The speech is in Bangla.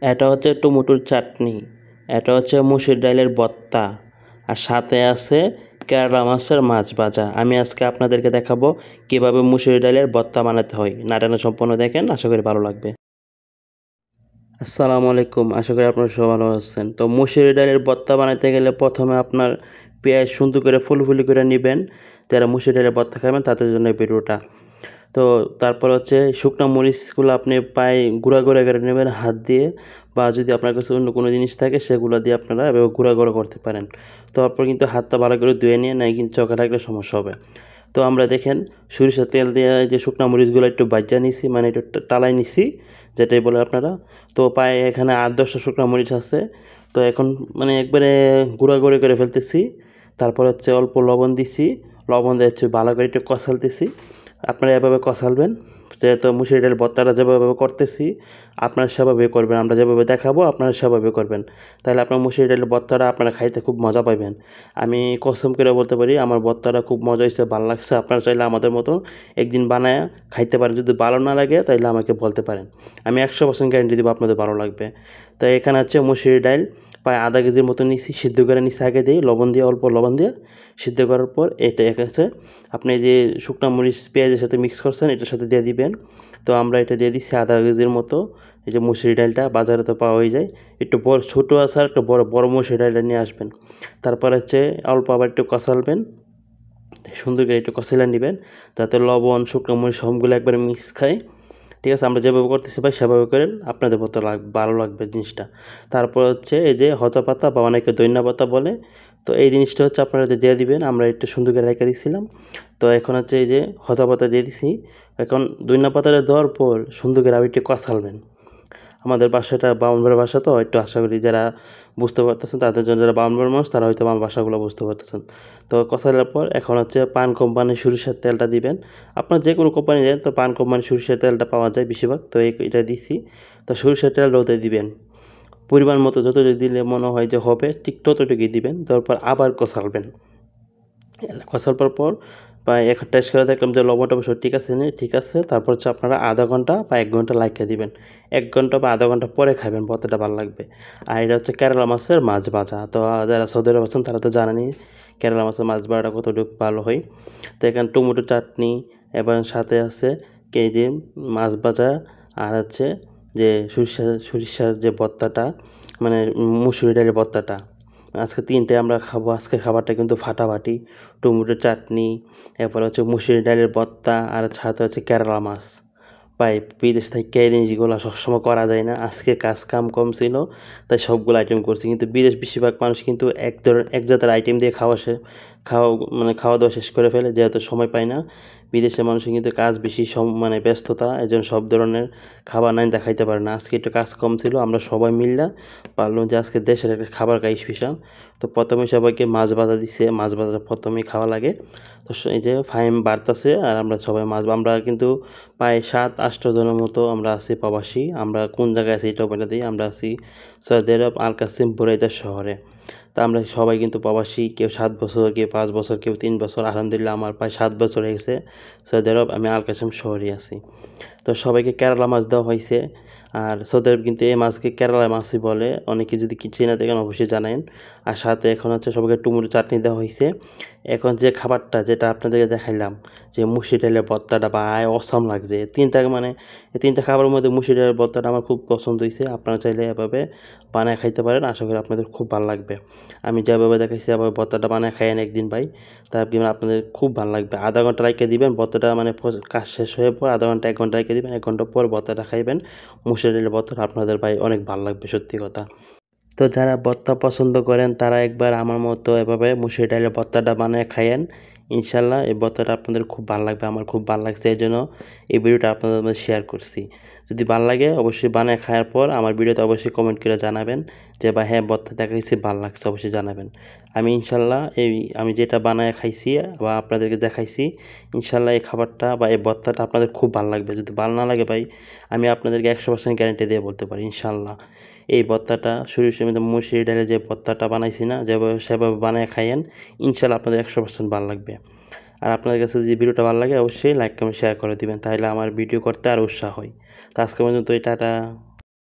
এটা হচ্ছে টমেটোর চাটনি, এটা হচ্ছে মুসুর ডালের ভর্তা, আর সাথে আছে কেরালা মাছের মাছ ভাজা। আমি আজকে আপনাদেরকে দেখাবো কিভাবে মুসুর ডালের ভর্তা বানাতে হয়। নাটানা সম্পূর্ণ দেখেন, আশা করি ভালো লাগবে। আসসালামু আলাইকুম, আশা করি আপনারা সবাই ভালো আছেন। তো মুসুর ডালের ভর্তা বানাতে গেলে প্রথমে আপনার পেঁয়াজ সুন্দর করে ফুলফুলি করে নেবেন। যারা মুসুর ডালের ভর্তা খাবেন তাদের জন্য এই ভিডিওটা। তো তারপর হচ্ছে শুকনো মরিচগুলো আপনি পায়ে গুঁড়া গুঁড়া করে নেবেন হাত দিয়ে, বা যদি আপনার কাছে অন্য কোনো জিনিস থাকে সেগুলো দিয়ে আপনারা এভাবে গুঁড়া গুঁড়া করতে পারেন। তারপর কিন্তু হাতটা ভালো করে ধুয়ে নিয়ে নেয়, কিন্তু চোখে লাগলে সমস্যা হবে। তো আমরা দেখেন সরিষার তেল দিয়ে যে শুকনো মরিচগুলো একটু ভাজা নিছি, মানে একটু টালাই নিছি, যেটাই বলে আপনারা। তো পায়ে এখানে 8-10টা শুকনো মরিচ আছে। তো এখন মানে একবারে গুঁড়া গুঁড়ো করে ফেলতেছি। তারপর হচ্ছে অল্প লবণ দিছি, লবণ দিয়ে হচ্ছে ভালো করে একটু কষালতেছি। আপনারা এভাবে কষালবেন, যেহেতু মুসুর ডাল ভর্তাটা যেভাবে করতেছি আপনারা সেভাবে করবেন, আমরা যেভাবে দেখাবো আপনারা সেভাবে করবেন। তাহলে আপনার মুসুর ডালের ভর্তাটা আপনারা খাইতে খুব মজা পাবেন। আমি কসম করে বলতে পারি আমার ভর্তাটা খুব মজা হয়েছে, ভালো লাগছে। আপনারা চাইলে আমাদের মতো একদিন বানায় খাইতে পারেন। যদি ভালো না লাগে তাহলে আমাকে বলতে পারেন, আমি 100% গ্যারেন্টি দেবো আপনাদের ভালো লাগবে। তো এখানে হচ্ছে মুসুর ডাল প্রায় আধা কেজির মতো নিচ্ছি, সিদ্ধ করে নিচ্ছি আগে দিয়ে লবণ দিয়ে, অল্প লবণ দিয়ে সিদ্ধ করার পর এটা এসে আপনি যে শুকনো মরিচ পেঁয়াজের সাথে মিক্স করছেন এটার সাথে দিয়ে দিবেন। তো আমরা এটা দিয়ে দিচ্ছি আধা কেজির মতো। এই যে মুসুরি ডালটা বাজারে তো পাওয়াই যায়, একটু বড় ছোটো আছে আর একটু বড় বড় মুসুরি ডালটা নিয়ে আসবেন। তারপর হচ্ছে অল্প আবার একটু কষালবেন, সুন্দর করে একটু কষাইলে নেবেন, যাতে লবণ শুকনো মরিচ সবগুলো একবারে মিক্স খায়। ঠিক আছে, আমরা যেভাবে করতেছি ভাই সেভাবে করেন, আপনাদের মতো ভালো লাগবে জিনিসটা। তারপর হচ্ছে এই যে হতা পাতা বা অনেকে দইন্যা পাতা বলে, তো এই জিনিসটা হচ্ছে আপনারা দিয়ে দিবেন। আমরা একটু সুন্দর করে রেখে দিচ্ছিলাম। তো এখন হচ্ছে এই যে হতা পাতা দিয়ে দিছি। এখন দইন্যা পাতাটা দেওয়ার পর সুন্দর করে আবার একটু কষালবেন। আমাদের বাসাটা ব্রাহ্মণবাড়ির ভাষা, তো একটু আশা করি যারা বুঝতে পারতেছেন তাদের জন্য, যারা ব্রাহ্মণবাড়ির মানুষ তারা হয়তো আমার ভাষাগুলো বুঝতে পারতেছেন। তো কষানোর পর এখন হচ্ছে পান কোম্পানির সরিষার তেলটা দিবেন। আপনার যে কোনো কোম্পানি দেন, তো পান কোম্পানির সরিষার তেলটা পাওয়া যায় বেশিরভাগ, তো এটা দিছি। তো সরিষার তেলটা ওতে দিবেন পরিমাণ মতো, যতটুকু দিলে মনে হয় যে হবে ঠিক ততটুকুই দিবেন। তারপর আবার কষালবেন। কষানোর পর প্রায় এখন টেস্ট করে দেখলাম যে লবণটা অবশ্য ঠিক আছে নি, ঠিক আছে। তারপর হচ্ছে আপনারা আধা ঘন্টা বা 1 ঘন্টা লাগিয়ে দিবেন। 1 ঘন্টা বা আধা ঘন্টা পরে খাবেন, ভর্তাটা ভালো লাগবে। আর এটা হচ্ছে কেরালা মাছের মাছ ভাজা। তো যারা সৌদি আরব আছেন তারা তো জানেনই কেরালা মাছের মাছ ভাজাটা কতটুকু ভালো হয়। তো এখানে টমেটো চাটনি এবং সাথে আছে যে মাছ ভাজা, আর হচ্ছে যে সরিষার যে ভর্তাটা, মানে মুসুরি ডালের ভর্তাটা। আজকে 3টে আমরা খাবো। আজকের খাবারটা কিন্তু ফাটাফাটি। টমেটো চাটনি, এরপর হচ্ছে মুসুরি ডালের ভর্তা, আর সাথে হচ্ছে কেরালা মাছ। ভাই বিদেশ থেকে এই জিনিসগুলো সবসময় করা যায় না। আজকে কাজ কাম কম ছিল তাই সবগুলো আইটেম করছি, কিন্তু বিদেশ বেশিরভাগ মানুষ কিন্তু এক জাতের আইটেম দিয়ে খাওয়া দাওয়া শেষ করে ফেলে, যেহেতু সময় পায় না। বিদেশের মানুষের কিন্তু কাজ বেশি, মানে ব্যস্ততা, এজন্য সব ধরনের খাবার নাই দেখাইতে পারে না। আজকে একটু কাজ কম ছিল, আমরা সবাই মিললা পারলাম যে আজকে দেশের একটা খাবার খাই স্পেশাল। তো প্রথমে সবাইকে মাছ ভাজা দিছে, মাছ ভাজা প্রথমেই খাওয়া লাগে। তো এই যে ফাইম বাড়তাছে, আর আমরা সবাই আমরা কিন্তু প্রায় 7-8 জনের মতো আমরা আছি প্রবাসী। আমরা কোন জায়গায় আছি এটাও বলে দিই, আমরা আছি সৌদি আরব আল কাসিম বুরাইদা শহরে। তা আমরা সবাই কিন্তু প্রবাসী, কেউ 7 বছর, কেউ 5 বছর, কেউ 3 বছর। আলহামদুলিল্লাহ আমার প্রায় 7 বছর হয়ে গেছে সৌদি আরব, আমি আল কাসিম শহরে আছি। তো সবাইকে কেরালা মাছ দেওয়া হয়েছে। আর সৌদি আরব কিন্তু এই মাছকে কেরালা মাছই বলে, অনেকে যদি চিনে থাকেন অবশ্যই জানেন। আর সাথে এখন হচ্ছে সবাইকে টমেটো চাটনি দেওয়া হয়েছে। এখন যে খাবারটা যেটা আপনাদেরকে দেখাইলাম, যে মুসুর ডালের ভর্তাটা ভাই অসাম লাগছে। এই 3টা খাবারের মধ্যে মুসুর ডালের ভর্তাটা আমার খুব পছন্দ হয়েছে। আপনারা চাইলে এভাবে বানায় খাইতে পারেন, আশা করি আপনাদের খুব ভালো লাগবে। আমি যেভাবে দেখাইছি এভাবে ভর্তাটা বানায় খাইয়েন একদিন ভাই, তারপর আপনাদের খুব ভালো লাগবে। আধা ঘন্টা রেখে দিবেন ভর্তাটা, মানে কাজ শেষ হয়ে পর আধা ঘন্টা 1 ঘন্টা রেখে দিবেন, 1 ঘন্টা পর ভর্তাটা খাইবেন। মুসুর ডালের ভর্তাটা আপনাদের ভাই অনেক ভালো লাগবে, সত্যি কথা। তো যারা ভর্তা পছন্দ করেন তারা একবার আমার মতো এভাবে মুসুর ডালের ভর্তাটা বানিয়ে খাইয়েন। ইনশাল্লাহ এই ভর্তাটা আপনাদের খুব ভালো লাগবে, আমার খুব ভালো লাগছে, এই জন্য এই ভিডিওটা আপনাদের মধ্যে শেয়ার করছি। যদি ভালো লাগে অবশ্যই বানিয়ে খাওয়ার পর আমার ভিডিওতে অবশ্যই কমেন্ট করে জানাবেন যে বা হ্যাঁ ভর্তা দেখাইছি ভালো লাগছে, অবশ্যই জানাবেন। আমি ইনশাল্লাহ আমি যেটা বানায় খাইছি বা আপনাদেরকে দেখাইছি, ইনশাল্লাহ এই খাবারটা বা এই ভর্তাটা আপনাদের খুব ভালো লাগবে। যদি ভালো না লাগে ভাই, আমি আপনাদেরকে 100% গ্যারান্টি দিয়ে বলতে পারি ইনশাল্লাহ। এই ভর্তাটা মুসুরি ডালের যে ভর্তাটা বানাইছি না, যেভাবে সেভাবে বানিয়ে খাইয়েন, ইনশাল্লাহ আপনাদের 100% ভালো লাগবে। আর আপনাদের কাছে যদি ভিডিওটা ভালো লাগে অবশ্যই লাইক কমেন্ট শেয়ার করে দিবেন, তাহলে আমার ভিডিও করতে আর উৎসাহ হয়। তো আজকের পর্যন্ত টাটা।